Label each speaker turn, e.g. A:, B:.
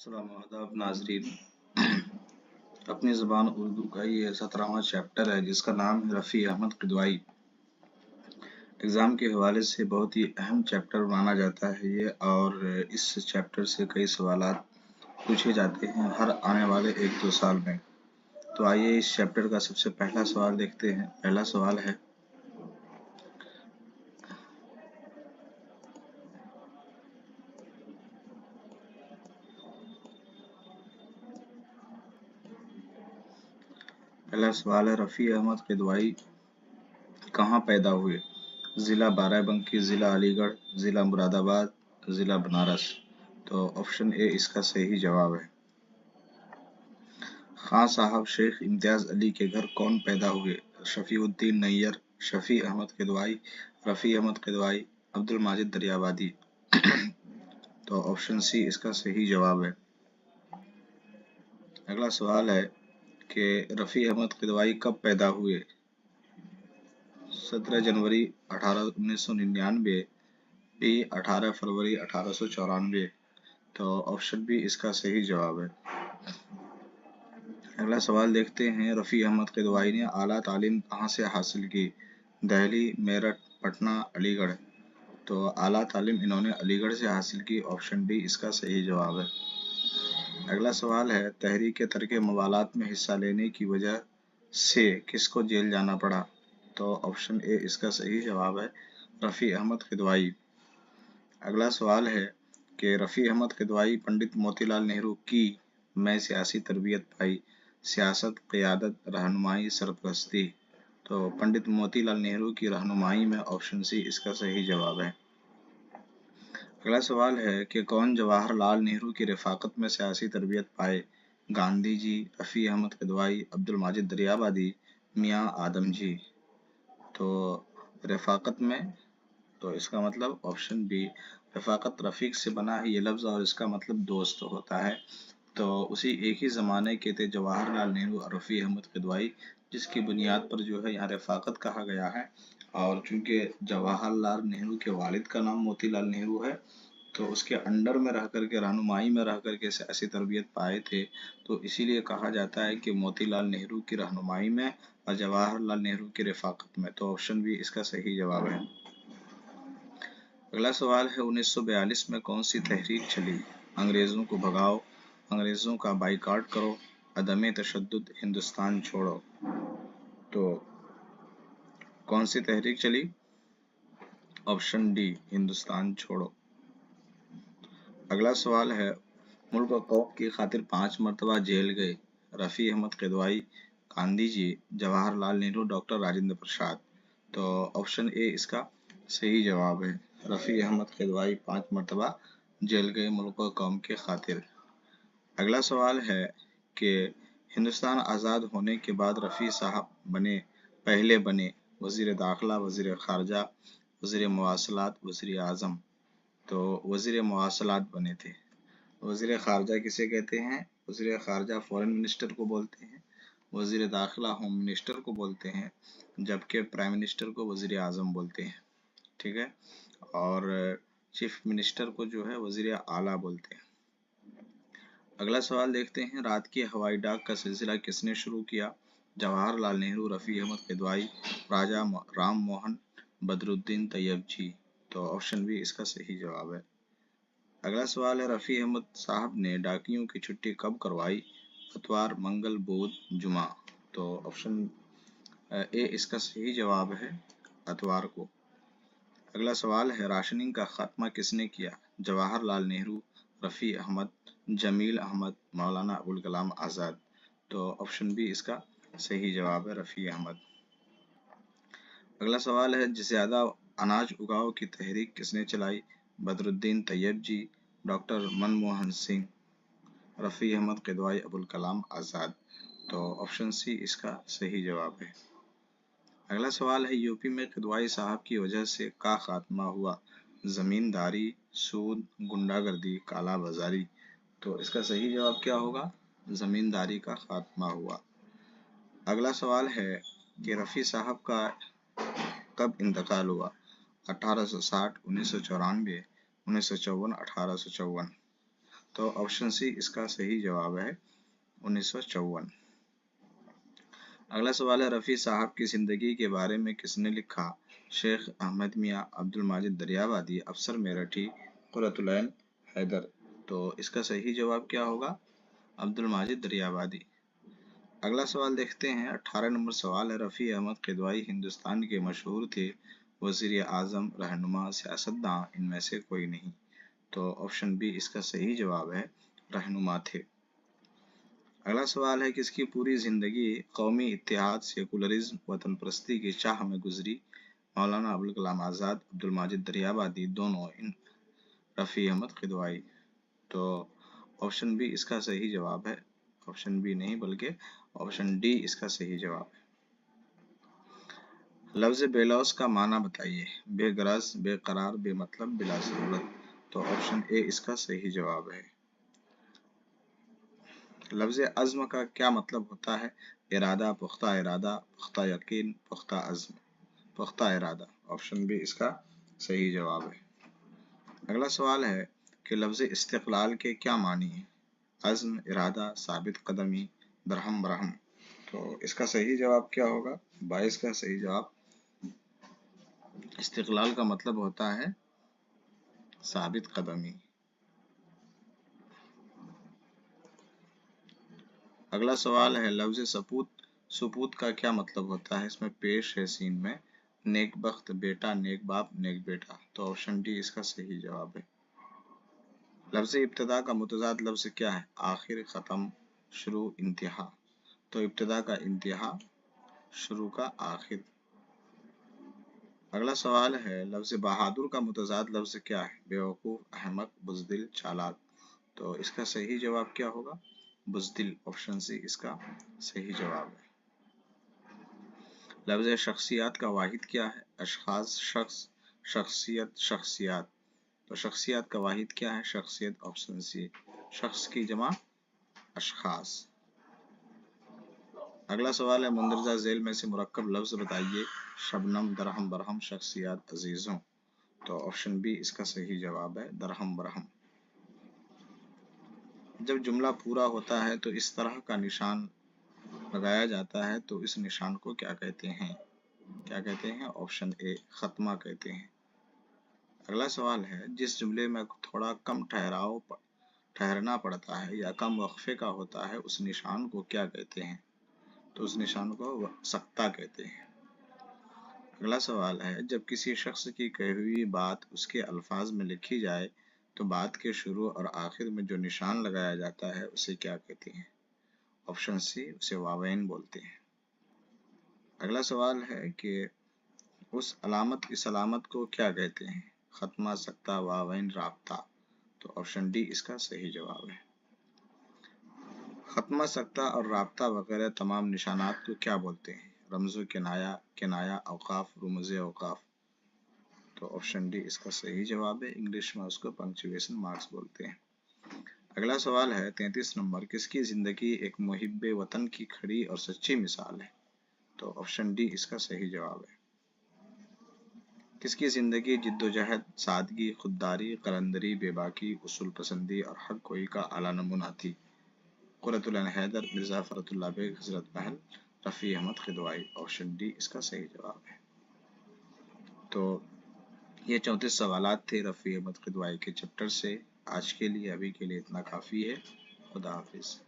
A: अस्सलाम आदाब नाजरीन। अपनी ज़बान उर्दू का ये 17वां चैप्टर है जिसका नाम है रफ़ी अहमद किदवाई। एग्ज़ाम के हवाले से बहुत ही अहम चैप्टर माना जाता है ये, और इस चैप्टर से कई सवालात पूछे जाते हैं हर आने वाले 1-2 साल में। तो आइए इस चैप्टर का सबसे पहला सवाल देखते हैं। पहला सवाल है, रफ़ी अहमद किदवाई कहाँ पैदा हुए? ज़िला बाराबंकी, ज़िला अलीगढ़, ज़िला मुरादाबाद, ज़िला बनारस। तो ऑप्शन ए इसका सही जवाब है। खां साहब शेख इम्तियाज अली के घर कौन पैदा हुए? शफीउद्दीन नैयर, शफी अहमद किदवाई, रफ़ी अहमद किदवाई, अब्दुल माजिद दरियाबादी। तो ऑप्शन सी इसका सही जवाब है। अगला सवाल है कि रफ़ी अहमद किदवाई कब पैदा हुए? 17 जनवरी 1999, बी 18 फरवरी 1894। तो ऑप्शन बी इसका सही जवाब है। अगला सवाल देखते हैं, रफ़ी अहमद किदवाई ने आला तालीम कहाँ से हासिल की? दिल्ली, मेरठ, पटना, अलीगढ़। तो आला तालीम इन्होंने अलीगढ़ से हासिल की। ऑप्शन डी इसका सही जवाब है। अगला सवाल है, तहरीक तर्क मवालात में हिस्सा लेने की वजह से किसको जेल जाना पड़ा? तो ऑप्शन ए इसका सही जवाब है, रफ़ी अहमद किदवाई। अगला सवाल है कि रफ़ी अहमद किदवाई पंडित मोतीलाल नेहरू की में सियासी तरबियत पाई? सियासत, क़यादत, रहनुमाई, सरपरस्ती। तो पंडित मोतीलाल नेहरू की रहनुमाई में। ऑप्शन सी इसका सही जवाब है। अगला सवाल है कि कौन जवाहरलाल नेहरू की रफ़ाकत में सियासी तरबियत पाए? गांधी जी, रफ़ी अहमद किदवाई, अब्दुल माजिद दरियाबादी, मियाँ आदम जी। तो रफ़ाकत में, तो इसका मतलब ऑप्शन बी, रफ़ाकत रफ़ीक से बना है ये लफ्ज़ और इसका मतलब दोस्त होता है। तो उसी एक ही ज़माने के थे जवाहरलाल नेहरू और रफ़ी अहमद किदवाई, जिसकी बुनियाद पर जो है यहाँ रफ़ाकत कहा गया है। और चूंकि जवाहरलाल नेहरू के वालिद का नाम मोतीलाल नेहरू है, तो उसके अंडर में रह करके, रहनुमाई में रह करके सियासी तरबियत पाए थे, तो इसीलिए कहा जाता है कि मोतीलाल नेहरू की रहनुमाई में और जवाहरलाल नेहरू की रफ़ाकत में। तो ऑप्शन बी इसका सही जवाब है। अगला सवाल है, 1942 में कौन सी तहरीक चली? अंग्रेज़ों को भगाओ, अंग्रेज़ों का बाइकाट करो, अदम तशद्दुद, हिंदुस्तान छोड़ो। तो कौन सी तहरीक चली? ऑप्शन डी, हिंदुस्तान छोड़ो। अगला सवाल है, मुल्क और कौम की खातिर 5 मरतबा जेल गए? रफ़ी अहमद किदवाई, गांधी जी, जवाहरलाल नेहरू, डॉक्टर राजेंद्र प्रसाद। तो ऑप्शन ए इसका सही जवाब है। रफ़ी अहमद किदवाई 5 मरतबा जेल गए मुल्क और कौम के खातिर। अगला सवाल है कि हिंदुस्तान आज़ाद होने के बाद रफ़ी साहब पहले बने वज़ीर दाखिला, वज़ीर ख़ारजा, वज़ीर मवासलात, वज़ीर आज़म। तो वज़ीर मवासलात बने थे। वज़ीर ख़ारजा किसे कहते हैं? वज़ीर ख़ारजा फॉरेन मिनिस्टर को बोलते हैं, वज़ीर दाखिला होम मिनिस्टर को बोलते हैं, जबकि प्राइम मिनिस्टर को वज़ीर आज़म बोलते हैं। ठीक है, और चीफ मिनिस्टर को जो है वज़ीर आला बोलते हैं। अगला सवाल देखते हैं, रात की हवाई डाक का सिलसिला किसने शुरू किया? जवाहरलाल नेहरू, रफ़ी अहमद किदवाई, राजा राम मोहन, बदरुद्दीन तैयब जी। तो ऑप्शन बी इसका सही जवाब है। अगला सवाल है, रफ़ी अहमद साहब ने डाकियों की छुट्टी कब करवाई? इतवार, मंगल, बुध, जुमा। तो ऑप्शन ए इसका सही जवाब है, इतवार को। अगला सवाल है, राशनिंग का खात्मा किसने किया? जवाहरलाल नेहरू, रफ़ी अहमद, जमील अहमद, मौलाना अबुल कलाम आज़ाद। तो ऑप्शन बी इसका सही जवाब है, रफ़ी अहमद। अगला सवाल है, ज़्यादा अनाज उगाओ की तहरीक किसने चलाई? बदरुद्दीन तैयब जी, डॉक्टर मनमोहन सिंह, रफ़ी अहमद किदवाई, अबुल कलाम आज़ाद। तो ऑप्शन सी इसका सही जवाब है। अगला सवाल है, यूपी में किदवाई साहब की वजह से का खात्मा हुआ? ज़मींदारी, सूद, गुंडागर्दी, काला बाजारी। तो इसका सही जवाब क्या होगा? ज़मींदारी का खात्मा हुआ। अगला सवाल है कि रफ़ी साहब का कब इंतकाल हुआ? 1860, 1994, 1954, 1854। تو آپشن سی اس کا صحیح جواب ہے 1954۔ اگلا سوال ہے رفیع صاحب کی زندگی کے بارے میں کس نے لکھا؟ شیخ احمد میاں، عبد الماجد دریابادی، افسر میرٹھی، قرۃ العین حیدر۔ تو اس کا صحیح جواب کیا ہوگا؟ عبد الماجد دریابادی۔ اگلا سوال دیکھتے ہیں، 18 نمبر سوال ہے رفیع احمد قدوائی ہندوستان کے مشہور تھے وزیر اعظم، رہنما، سیاستداں ان میں سے کوئی نہیں۔ تو آپشن بی اس کا صحیح جواب ہے، رہنما تھے۔ اگلا سوال ہے کس کی پوری زندگی قومی اتحاد، سیکولرزم، وطن پرستی کی چاہ میں گزری؟ مولانا ابوالکلام آزاد، عبد الماجد دریابادی، دونوں ان رفیع احمد قدوائی۔ تو آپشن بی اس کا صحیح جواب ہے، آپشن بی نہیں بلکہ آپشن ڈی اس کا صحیح جواب ہے۔ لفظ بے لوث کا معنی بتائیے۔ بے غرض، بے قرار، بے مطلب، بلا ضرورت۔ تو آپشن اے اس کا صحیح جواب ہے۔ لفظ عزم کا کیا مطلب ہوتا ہے؟ ارادہ، پختہ یقین، پختہ عزم، پختہ ارادہ۔ آپشن بی اس کا صحیح جواب ہے۔ اگلا سوال ہے کہ لفظ استقلال کے کیا معنی ہیں؟ عزم، ارادہ، ثابت قدمی، درہم برہم۔ تو اس کا صحیح جواب کیا ہوگا؟ 22 کا صحیح جواب۔ استقلال کا مطلب ہوتا ہے ثابت قدمی۔ اگلا سوال ہے لفظ سپوت کا کیا مطلب ہوتا ہے؟ اس میں پیش ہے سین میں، نیک بخت، بیٹا، نیک باپ، نیک بیٹا۔ تو آپشن ڈی اس کا صحیح جواب ہے۔ لفظ ابتدا کا متضاد لفظ کیا ہے؟ آخر، ختم، شروع، انتہا۔ تو ابتدا کا انتہا، شروع کا آخر۔ اگلا سوال ہے لفظ بہادر کا متضاد لفظ کیا ہے؟ بیوقوف، احمق، بزدل، چالاک۔ تو اس کا صحیح جواب کیا ہوگا؟ بزدل۔ آپشن سی اس کا صحیح جواب ہے۔ لفظ شخصیات کا واحد کیا ہے؟ اشخاص، شخص، شخصیت، شخصیات۔ تو شخصیات کا واحد کیا ہے؟ شخصیت۔ آپشن سی، شخص کی جمع اشخاص۔ اگلا سوال ہے مندرجہ ذیل میں سے مرکب لفظ بتائیے۔ شبنم، درہم برہم، شخصیات، عزیزوں۔ تو آپشن بی اس کا صحیح جواب ہے، درہم برہم۔ جب جملہ پورا ہوتا ہے تو اس طرح کا نشان لگایا جاتا ہے تو اس نشان کو کیا کہتے ہیں؟ کیا کہتے ہیں؟ آپشن اے، ختمہ کہتے ہیں۔ اگلا سوال ہے جس جملے میں تھوڑا کم ٹھہرنا پڑتا ہے یا کم وقفے کا ہوتا ہے اس نشان کو کیا کہتے ہیں؟ تو اس نشان کو سکتہ کہتے ہیں۔ اگلا سوال ہے جب کسی شخص کی کہی ہوئی بات اس کے الفاظ میں لکھی جائے تو بات کے شروع اور آخر میں جو نشان لگایا جاتا ہے اسے کیا کہتے ہیں؟ آپشن سی، اسے واوین بولتے ہیں۔ اگلا سوال ہے کہ اس علامت کو کیا کہتے ہیں؟ ختمہ، سکتہ، واوین، رابطہ۔ تو آپشن ڈی اس کا صحیح جواب ہے۔ ختمہ، سکتہ اور رابطہ وغیرہ تمام نشانات کو کیا بولتے ہیں؟ رمز و کنایہ، اوقاف، رموز اوقاف۔ تو آپشن ڈی اس کا صحیح جواب ہے۔ انگلش میں اس کو پنکچویشن مارکس بولتے ہیں۔ اگلا سوال ہے 33 نمبر، کس کی زندگی ایک محب وطن کی کھڑی اور سچی مثال ہے؟ تو آپشن ڈی اس کا صحیح جواب ہے۔ کس کی زندگی جد و جہد، سادگی، خودداری، قلندری، بے باکی، اصول پسندی اور حق گوئی کا اعلیٰ نمونہ تھی؟ قرۃ العین حیدر، مرزا فرت اللہ bag, Hazrat Mahal, Rafi Ahmad Qidwai. Option D اس کا صحیح جواب ہے۔ تو یہ 34 سوالات تھے رفیع احمد قدوائی کے چیپٹر سے۔ آج کے لیے ابھی کے لیے اتنا کافی ہے۔ خدا حافظ۔